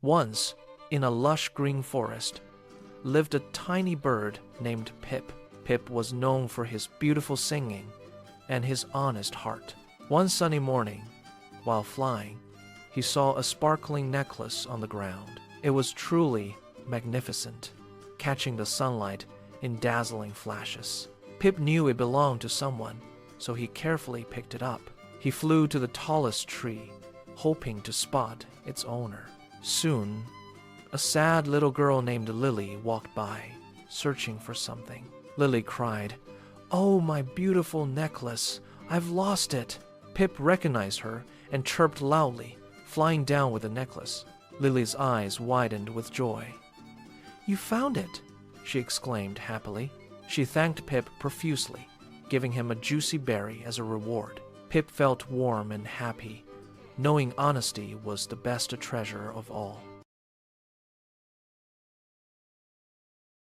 Once, in a lush green forest, lived a tiny bird named Pip. Pip was known for his beautiful singing and his honest heart. One sunny morning, while flying, he saw a sparkling necklace on the ground. It was truly magnificent, catching the sunlight in dazzling flashes. Pip knew it belonged to someone, so he carefully picked it up. He flew to the tallest tree, hoping to spot its owner. Soon, a sad little girl named Lily walked by, searching for something. Lily cried, "Oh, my beautiful necklace! I've lost it!" Pip recognized her and chirped loudly, flying down with the necklace. Lily's eyes widened with joy. "You found it!" she exclaimed happily. She thanked Pip profusely, giving him a juicy berry as a reward. Pip felt warm and happy, knowing honesty was the best treasure of all.